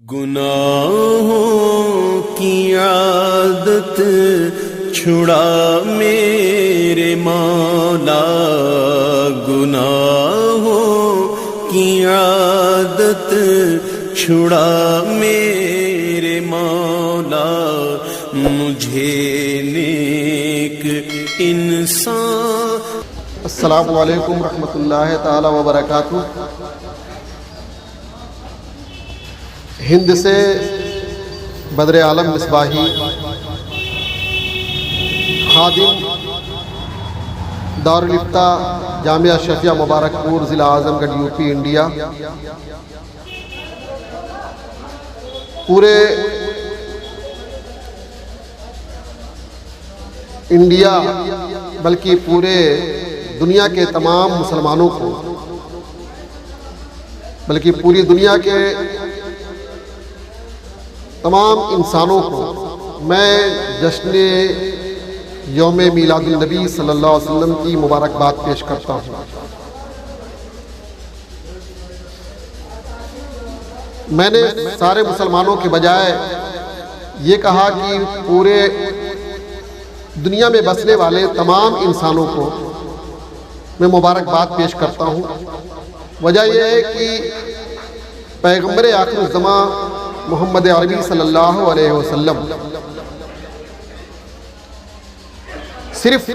गुनाहों की आदत छुड़ा मेरे मौला, गुनाहों की आदत छुड़ा मेरे मौला, मुझे नेक इंसान। अस्सलामु अलैकुम रहमतुल्लाहि ताला व बरकातुहू। हिंद से बदर आलम मिसबाही खादिम दारुल इफ्ता जामिया शफिया मुबारकपुर ज़िला आज़मगढ़ यूपी इंडिया, पूरे इंडिया बल्कि पूरे दुनिया के तमाम मुसलमानों को, बल्कि पूरी दुनिया के तमाम इंसानों को मैं जश्न यौम मीलादुन नबी सल्लल्लाहु अलैहि वसल्लम की मुबारकबाद पेश करता हूँ। मैंने सारे मुसलमानों के बजाय ये कहा कि पूरे दुनिया में बसने वाले तमाम इंसानों को मैं मुबारकबाद पेश करता हूँ। वजह यह है कि पैगम्बर आखिर ज़मा मोहम्मद अरबी सल्लल्लाहु अलैहि वसल्लम सिर्फ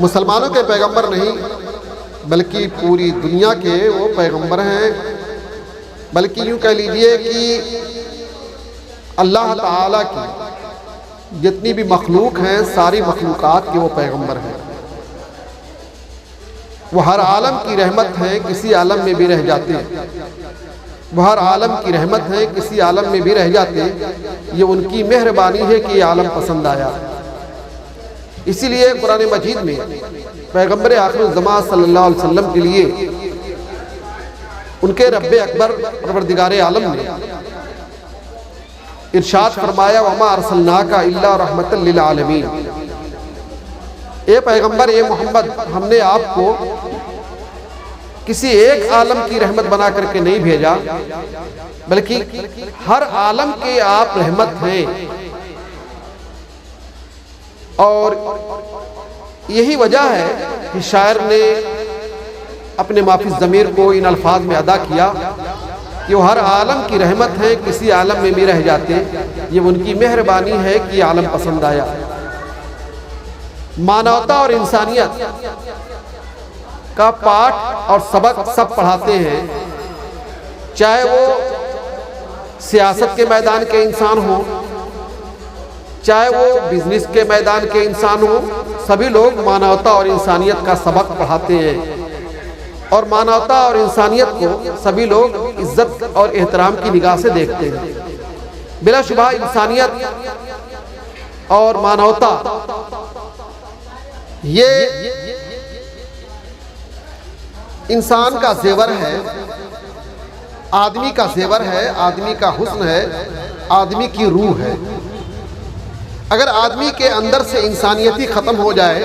मुसलमानों के पैगंबर नहीं बल्कि पूरी दुनिया के वो पैगंबर हैं। बल्कि यूँ कह लीजिए कि अल्लाह ताला की जितनी भी मखलूक हैं सारी मखलूकात के वो पैगंबर हैं। वो हर आलम की रहमत है, किसी आलम में भी रह जाते हैं। वो हर आलम की रहमत है, किसी आलम में भी रह जाते। ये उनकी मेहरबानी है कि ये आलम पसंद आया। इसीलिए कुरान मजीद में पैगंबर आखिर ज़मा सल्लल्लाहु अलैहि वसल्लम के लिए उनके रब्बे अकबर परवरदिगारे आलम ने इरशाद फरमाया, वमा अरसलनाका इल्ला रहमतल लिल आलमीन। ए पैगंबर, ए मोहम्मद, हमने आपको किसी एक आलम की रहमत बना करके नहीं भेजा, बल्कि हर आलम के आप रहमत हैं। और यही वजह है कि शायर ने अपने माफी ज़मीर को इन अल्फाज में अदा किया कि वो हर आलम की रहमत है, किसी आलम में भी रह जाते। ये उनकी मेहरबानी है कि आलम पसंद आया। मानवता और इंसानियत का पाठ और सबक सब पढ़ाते हैं, चाहे वो सियासत के मैदान के इंसान हो, चाहे वो बिजनेस के मैदान के इंसान हो। सभी लोग मानवता और इंसानियत का सबक पढ़ाते हैं और मानवता और इंसानियत को सभी लोग इज्जत और एहतराम की निगाह से देखते हैं। बिलाशुबह इंसानियत और मानवता ये इंसान का जेवर है, आदमी का जेवर है, आदमी का हुस्न है, आदमी की रूह है। अगर आदमी के अंदर से इंसानियत ही खत्म हो जाए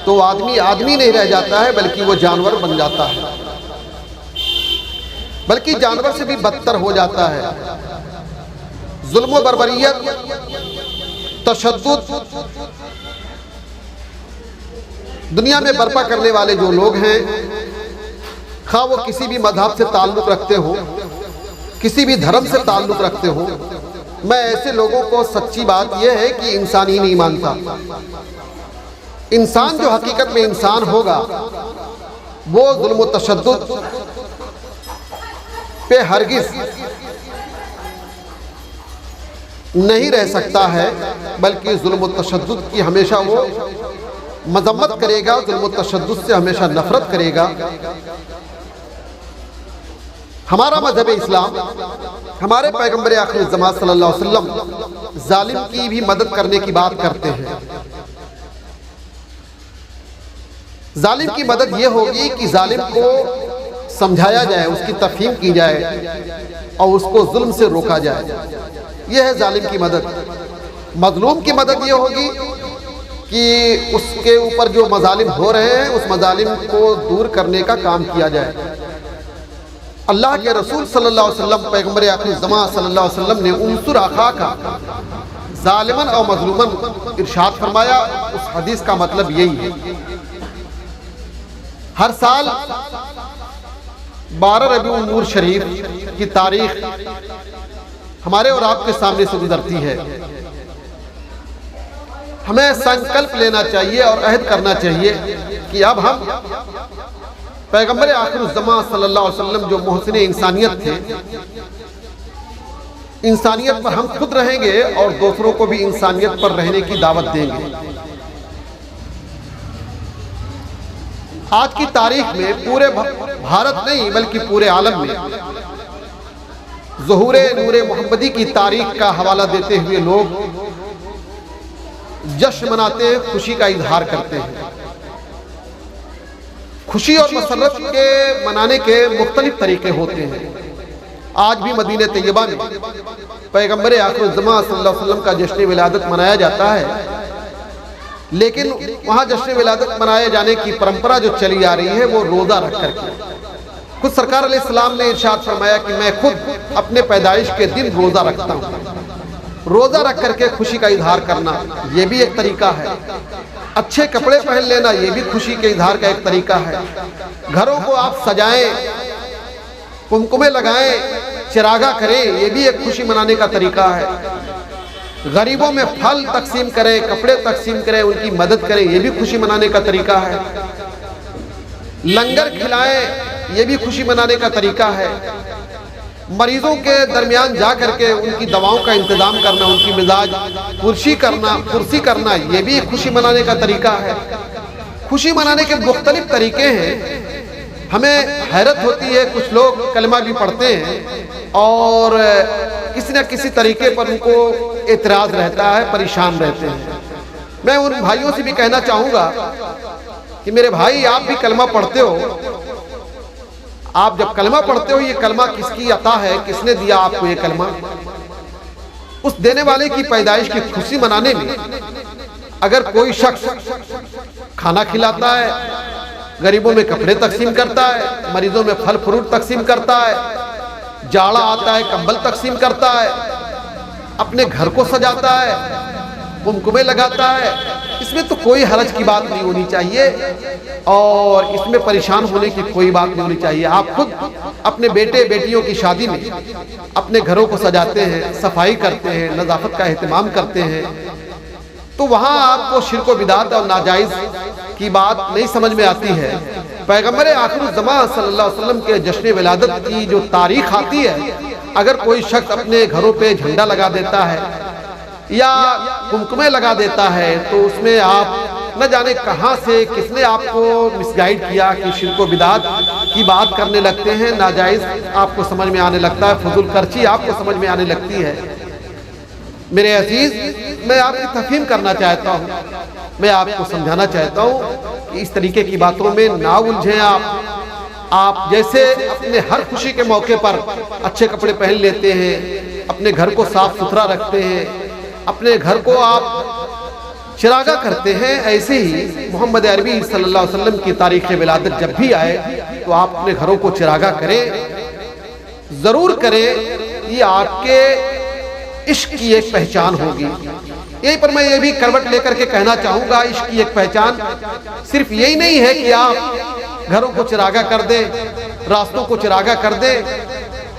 तो आदमी आदमी नहीं रह जाता है, बल्कि वो जानवर बन जाता है, बल्कि जानवर से भी बदतर हो जाता है। जुल्म व बर्बरियत, तशद्दुद दुनिया में बर्पा करने वाले जो लोग हैं, खा वो किसी भी मजहब से ताल्लुक़ रखते हो, किसी भी धर्म से ताल्लुक़ रखते हो, मैं ऐसे लोगों को सच्ची बात यह है कि इंसान ही नहीं मानता। इंसान जो हकीकत में इंसान होगा वो जुल्म तशद्दुद पे हरगिज नहीं रह सकता है, बल्कि जुल्म तशद्दुद की हमेशा वो मजम्मत करेगा, जुल्म तशद्दुद से हमेशा नफरत करेगा। हमारा मजहब इस्लाम, हमारे पैगंबर आखिर ज़मा सल्लल्लाहु अलैहि वसल्लम जालिम की भी मदद करने की बात करते हैं। जालिम की मदद ये होगी कि जालिम को समझाया जाए, उसकी तफहीम की जाए और उसको जुल्म से रोका जाए। यह है जालिम की मदद। मजलूम की मदद ये होगी कि उसके ऊपर जो मजालिम हो रहे हैं उस मजालिम को दूर करने का काम किया जाए। अल्लाह के रसूल सल्लल्लाहु अलैहि वसल्लम पैगम्बर आखिर ज़मां सल्लल्लाहु अलैहि वसल्लम ने उनसुर आखा का जालिमन और मजलूमन इरशाद फरमाया। उस हदीस का मतलब यही है, हर साल 12 रबीउल नूर शरीफ की तारीख हमारे और आपके सामने से गुजरती है। हमें संकल्प लेना चाहिए और अहद करना चाहिए कि अब हम पैगम्बर आखिर ज़मां सल्लल्लाहु अलैहि वसल्लम जो मोहसिन इंसानियत थे, इंसानियत पर हम खुद रहेंगे और दूसरों को भी इंसानियत पर रहने की दावत देंगे। आज की तारीख में पूरे भारत नहीं बल्कि पूरे आलम में ज़ुहूरे नूरे मोहम्मदी की तारीख का हवाला देते हुए लोग जश्न मनाते हैं, खुशी का इजहार करते हैं। खुशी और मसरत के मनाने के मुख्तलिफ तरीके होते हैं। आज भी मदीने तैयबा में पैगम्बर आखिर ज़मां सल्लल्लाहु अलैहि वसल्लम का जश्न विलादत मनाया जाता है, लेकिन वहाँ जश्न विलादत मनाए जाने की परंपरा जो चली आ रही है वो रोज़ा रख करके। खुद सरकार अलैहिस्सलाम ने इरशाद फरमाया कि मैं खुद अपने पैदाइश के दिन रोज़ा रखता हूँ। रोज़ा रख करके खुशी का इजहार करना ये भी एक तरीका है। अच्छे कपड़े पहन लेना ये भी खुशी के इजहार का एक तरीका है। घरों को आप सजाएं, कुमकुमे लगाएं, चिरागा करें, ये भी एक खुशी मनाने का तरीका है। गरीबों में फल तकसीम करें, कपड़े तकसीम करें, उनकी मदद करें, ये भी खुशी मनाने का तरीका है। लंगर खिलाएं, ये भी खुशी मनाने का तरीका है। मरीजों के दरमियान जा करके उनकी दवाओं का इंतजाम करना, उनकी मिजाज कुर्सी करना ये भी खुशी मनाने का तरीका है। खुशी मनाने के मुख्तलिफ तरीके हैं। हमें हैरत होती है, कुछ लोग कलमा भी पढ़ते हैं और किसी न किसी तरीके पर उनको एतराज़ रहता है, परेशान रहते हैं। मैं उन भाइयों से भी कहना चाहूँगा कि मेरे भाई आप भी कलमा पढ़ते हो, आप जब कलमा पढ़ते हो ये कलमा किसकी अता है, किसने दिया आपको ये कलमा? उस देने वाले की पैदाइश की खुशी मनाने में अगर कोई शख्स खाना खिलाता है, गरीबों में कपड़े तकसीम करता है, मरीजों में फल फ्रूट तकसीम करता है, जाड़ा आता है कंबल तकसीम करता है, अपने घर को सजाता है, कुमकुमे लगाता है, इसमें तो कोई हरज की बात नहीं होनी चाहिए और इसमें परेशान होने की कोई बात नहीं होनी चाहिए। आप खुद अपने बेटे बेटियों की शादी में अपने घरों को सजाते हैं, सफाई करते हैं, नज़ाफत का एहतमाम करते हैं, तो वहाँ आपको शिर्क व बिदात और नाजायज़ की बात नहीं समझ में आती है। पैगम्बर आखिर ज़मां सल्लल्लाहु अलैहि वसल्लम के जश्न विलादत की जो तारीख आती है, अगर कोई शख्स अपने घरों पे झंडा लगा देता है या कुमकुमे लगा देता है तो उसमें आप न जाने कहां से किसने आपको मिसगाइड किया कि शिर्क व बिदात की बात करने लगते हैं, नाजायज़ आपको समझ में आने लगता है, फजूल खर्ची आपको समझ में आने लगती है। मेरे अजीज, मैं आपकी तफहीम करना चाहता हूँ, मैं आपको समझाना चाहता हूँ कि इस तरीके की बातों में ना उलझें। आप जैसे अपने हर खुशी के मौके पर अच्छे कपड़े पहन लेते हैं, अपने घर को साफ सुथरा रखते हैं, अपने घर को आप चिरागा करते हैं, ऐसे ही मोहम्मद अरबी सल्लल्लाहु अलैहि वसल्लम की तारीख़ विलादत जब भी आए तो आप अपने घरों को चिरागा करें, ज़रूर करें। ये आपके इश्क की एक पहचान होगी। यहीं पर मैं ये भी करवट लेकर के कहना चाहूँगा, इश्क की एक पहचान सिर्फ यही नहीं है कि आप घरों को चिरागा कर दें, रास्तों को चिरागा कर दें।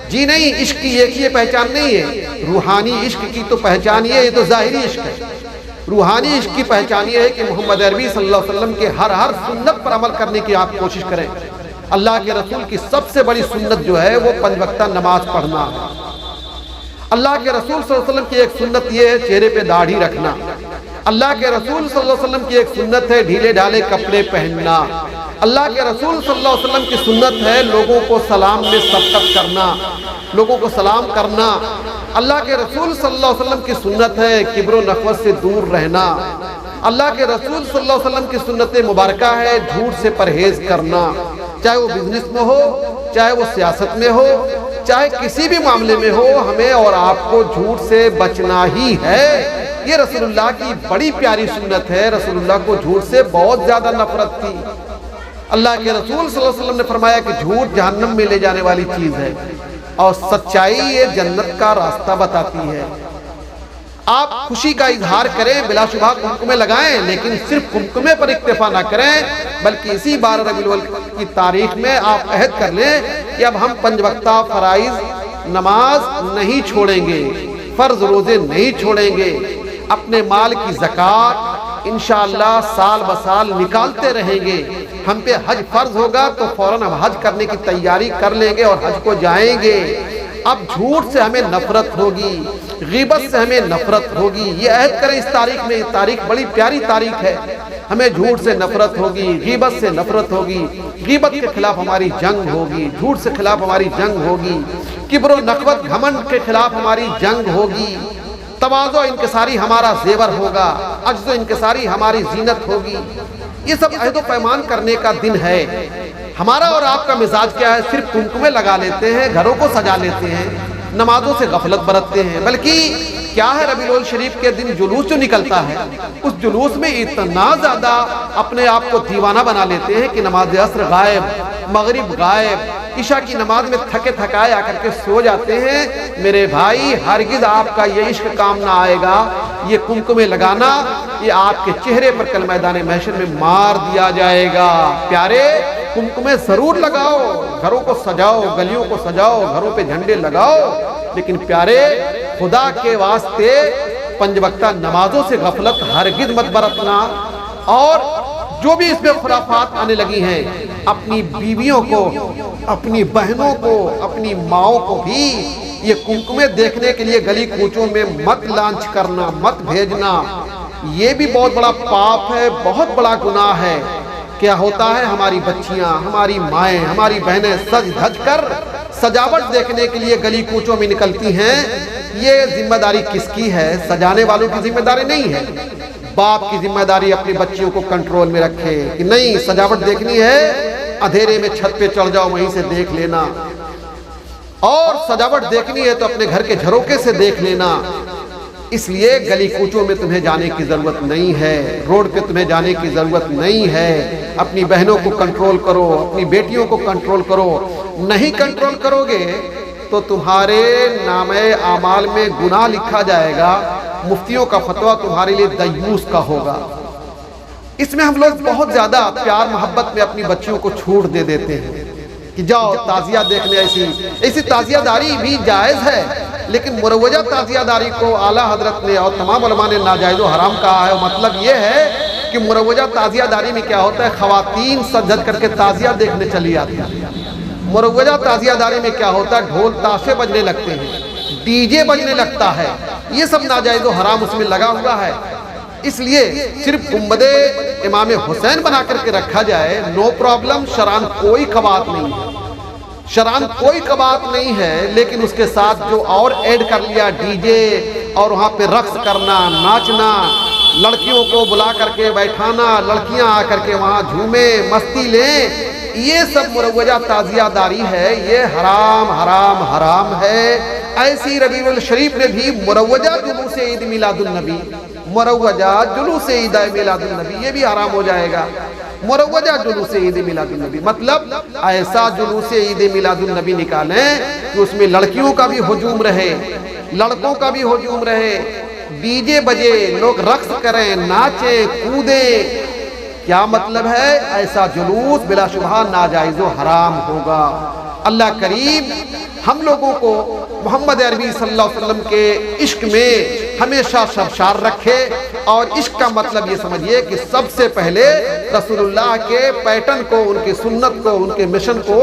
जी नहीं, इश्क की एक ये पहचान नहीं है। रूहानी इश्क की तो पहचान ये तो ज़ाहिरी इश्क है। रूहानी इश्क की पहचान ये है कि मोहम्मद अरबी सल्लल्लाहु अलैहि वसल्लम के हर सुन्नत पर अमल करने की आप कोशिश करें। अल्लाह के रसूल की सबसे बड़ी सुन्नत जो है वो 5 वक्ता नमाज पढ़ना है। अल्लाह के रसूल सल्लल्लाहु अलैहि वसल्लम की एक सुन्नत ये है चेहरे पे दाढ़ी रखना। अल्लाह के रसूल सल्लल्लाहु अलैहि वसल्लम की एक सुन्नत है ढीले ढाले कपड़े पहनना। अल्लाह के रसूल सल्लल्लाहु अलैहि वसल्लम की सुन्नत है लोगों को सलाम में सबकत करना, लोगों को सलाम करना। अल्लाह के रसूल सल्लल्लाहु अलैहि वसल्लम की सुन्नत है किब्र व नखवत से दूर रहना। अल्लाह के रसूल सल्लल्लाहु अलैहि वसल्लम की सुन्नत मुबारका है झूठ से परहेज करना, चाहे वो बिजनेस में हो, चाहे वो सियासत में हो, चाहे किसी भी मामले में हो, हमें और आपको झूठ से बचना ही है। ये रसूलुल्लाह की बड़ी प्यारी सुन्नत है। रसूलुल्लाह को झूठ से बहुत ज्यादा नफरत थी। अल्लाह के रसूल सल्लल्लाहु अलैहि वसल्लम ने फरमाया कि झूठ जहन्नम में ले जाने वाली चीज है और सच्चाई ये जन्नत का रास्ता बताती है। आप खुशी का इजहार करें, बिलाशुबा कुमकुमे लगाएं, लेकिन सिर्फ कुमकुमे पर इक्तफा ना करें, बल्कि इसी 12 रबीउल अव्वल की तारीख में आप अहद कर लें कि अब हम 5 वक्ता फराइज नमाज नहीं छोड़ेंगे, फर्ज रोजे नहीं छोड़ेंगे, अपने माल की ज़कात इंशाअल्लाह साल ब साल निकालते रहेंगे। हम पे हज फर्ज होगा तो फौरन हम हज करने की तैयारी कर लेंगे और हज को जाएंगे। अब झूठ से हमें नफरत होगी, गीबत से हमें नफरत होगी। ये अहद करें इस तारीख में, ये तारीख बड़ी प्यारी तारीख है। हमें झूठ से नफरत होगी, गीबत से नफरत होगी, गीबत के खिलाफ हमारी जंग होगी, झूठ से खिलाफ हमारी जंग होगी, किब्र नकवत घमंड के खिलाफ हमारी जंग होगी, तवाज़ो इनकिसारी हमारा जेवर होगा, अज्ज़ो इनकिसारी हमारी जीनत होगी। ये सब अहद पैमान करने का दिन है। हमारा और आपका मिजाज क्या है? सिर्फ कुमकुमे लगा लेते हैं, घरों को सजा लेते हैं, नमाजों से गफलत बरतते हैं। बल्कि क्या है, रबीउल शरीफ के दिन जुलूस जो निकलता है, उस जुलूस में इतना ज़्यादा अपने आप को दीवाना बना लेते हैं कि नमाज असर गायब, मगरिब गायब, इशा की नमाज में थके थकाए आकर के सो जाते हैं। मेरे भाई, हरगिज आपका ये इश्क काम ना आएगा। ये कुमकुमे लगाना, ये आपके चेहरे पर कल मैदान महशर में मार दिया जाएगा। प्यारे, कुमकुमे जरूर लगाओ, घरों को सजाओ, गलियों को सजाओ, घरों पे झंडे लगाओ, लेकिन प्यारे खुदा के वास्ते 5 वक्ता नमाजों से गफलत हरगिज मत बरतना। और जो भी इसमें खुराफात आने लगी हैं, अपनी बीवियों को, अपनी बहनों को, अपनी माओं को भी ये कुमकुमे देखने के लिए गली कूचों में मत लॉन्च करना, मत भेजना। ये भी बहुत बड़ा पाप है, बहुत बड़ा गुनाह है। क्या होता है, हमारी बच्चियां, हमारी माएँ, हमारी बहनें सज धज कर सजावट देखने के लिए गली कूचों में निकलती हैं। ये जिम्मेदारी किसकी है? सजाने वालों की जिम्मेदारी नहीं है। बाप की जिम्मेदारी अपनी बच्चियों को कंट्रोल में रखे कि नहीं, सजावट देखनी है, अंधेरे में छत पे चढ़ जाओ, वहीं से देख लेना। और सजावट देखनी है तो अपने घर के झरोके से देख लेना। इसलिए गली कूचों में तुम्हें जाने की जरूरत नहीं है, रोड पे तुम्हें जाने की जरूरत नहीं है। अपनी बहनों को कंट्रोल करो, अपनी बेटियों को कंट्रोल करो। नहीं कंट्रोल करोगे तो तुम्हारे नामे आमाल में गुनाह लिखा जाएगा। मुफ्तियों का फतवा तुम्हारे लिए दयूस का होगा। इसमें हम लोग बहुत ज्यादा प्यार मोहब्बत में अपनी बच्चियों को छूट दे देते हैं कि जाओ ताजिया देखने। ऐसी ताजियादारी भी जायज़ है, लेकिन मुरवजा ताजियादारी को आला हजरत ने और तमाम उलमा ने नाजायज़ व हराम कहा है। मतलब ये है कि मुरवजा ताजियादारी में क्या होता है, खवातीन सज करके ताजिया देखने चली आती है। मुरवजा ताजियादारी में क्या होता है, ढोल ताशे बजने लगते हैं, डीजे बजने लगता है। ये सब नाजायज़ व हराम उसमें लगा हुआ है। इसलिए सिर्फ गुंबदे इमाम हुसैन बना करके रखा जाए, नो प्रॉब्लम, शरान कोई कबात नहीं है, शरान कोई कबात नहीं है। लेकिन उसके साथ जो और ऐड कर लिया, डीजे और वहाँ पे रक्स करना, नाचना, लड़कियों को बुला करके बैठाना, लड़कियां आकर के वहाँ झूमे मस्ती लें, ये सब मुरवजा ताजियादारी है। ये हराम हराम हराम है। ऐसी रबीउल शरीफ में भी मुरवजा जुलूस ईद मिलादुन नबी, मुरवजा जुलूस ईद मिलादुन नबी, ये भी हराम हो जाएगा। मुरवजा जुलूस ईद मिलादुन नबी मतलब ऐसा जुलूस ईद मिलादुन नबी निकालें कि उसमें लड़कियों का भी हुजूम रहे, लड़कों का भी हुजूम रहे, डीजे बजे, लोग रक्स करें, नाचें, कूदें। क्या मतलब है? ऐसा जुलूस बिलाशुबहा नाजायज़ व हराम होगा। अल्लाह करीम हम लोगों को मोहम्मद अरबी सल्लल्लाहु अलैहि वसल्लम के इश्क में हमेशा सरशार रखे। और इश्क का मतलब ये समझिए कि सबसे पहले रसूलुल्लाह के पैटर्न को, उनकी सुन्नत को, उनके मिशन को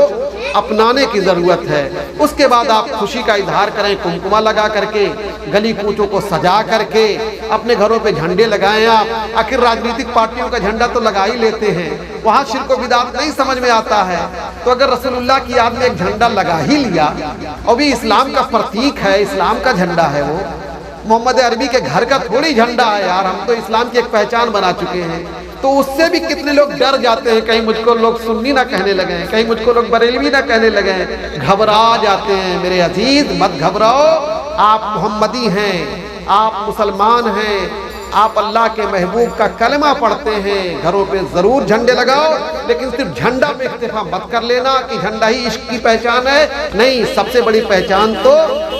अपनाने की ज़रूरत है। उसके बाद आप खुशी का इजहार करें, कुमकुमा लगा करके, गली कूचों को सजा करके, अपने घरों पे झंडे लगाएं। आप आखिर राजनीतिक पार्टियों का झंडा तो लगा ही लेते हैं, वहाँ शिर्क व बिदात नहीं समझ में आता है। तो अगर रसूलुल्लाह की याद में एक झंडा लगा ही लिया, और भी इस्लाम का प्रतीक है, इस्लाम का झंडा है वो, मोहम्मद अरबी के घर का थोड़ी झंडा है यार, हम तो इस्लाम की एक पहचान बना चुके हैं। तो उससे भी कितने लोग डर जाते हैं, कहीं मुझको लोग सुन्नी ना कहने लगे, कहीं मुझको लोग बरेलवी ना कहने लगे, घबरा जाते हैं। मेरे अजीज, मत घबराओ, आप मोहम्मदी हैं, आप मुसलमान हैं, आप अल्लाह के महबूब का कलमा पढ़ते हैं, घरों पे जरूर झंडे लगाओ, लेकिन सिर्फ झंडा पे इक्तिफा मत कर लेना कि झंडा ही इश्क की पहचान है। नहीं, सबसे बड़ी पहचान तो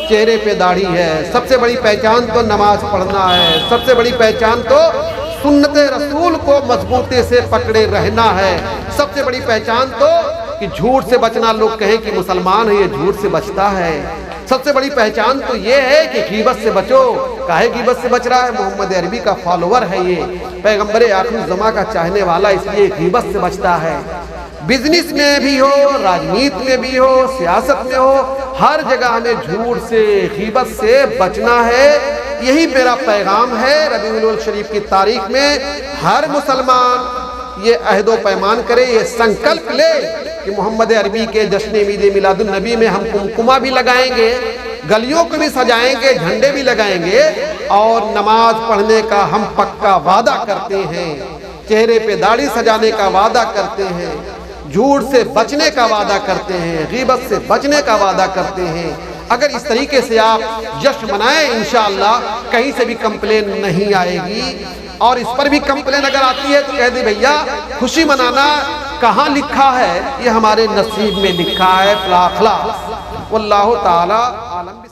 चेहरे पे दाढ़ी है, सबसे बड़ी पहचान तो नमाज पढ़ना है, सबसे बड़ी पहचान तो सुन्नते रसूल को मजबूती से पकड़े रहना है, सबसे बड़ी पहचान तो कि झूठ से बचना। लोग कहें कि मुसलमान है, ये झूठ से बचता है। सबसे बड़ी पहचान तो ये है कि गीबत से बचो। काहे गीबत से बच रहा है? मोहम्मद अरबी का फॉलोवर है, ये पैगंबर आखिर ज़मा का चाहने वाला, इसलिए गीबत से बचता है। बिजनेस में भी हो, राजनीति में भी हो, सियासत में हो, हर जगह हमें झूठ से, गीबत से बचना है। यही मेरा पैगाम है। रबीउल शरीफ की तारीख में हर मुसलमान ये अहदो पैमान करे, ये संकल्प ले कि मोहम्मद अरबी के जश्न ईद मिलादुन नबी में हम कुमकुमा भी लगाएंगे, गलियों को भी सजाएंगे, झंडे भी लगाएंगे और नमाज पढ़ने का हम पक्का वादा करते हैं, चेहरे पे दाढ़ी सजाने का वादा करते हैं, झूठ से बचने का वादा करते हैं, गीबत से बचने का वादा करते हैं। अगर इस तरीके से आप जश्न मनाएं, इंशाअल्लाह कहीं से भी कंप्लेन नहीं आएगी। और इस पर भी कंप्लेन अगर आती है तो कह दी भैया खुशी मनाना कहाँ लिखा है? ये हमारे नसीब में लिखा है। वल्लाहु ताला आलम।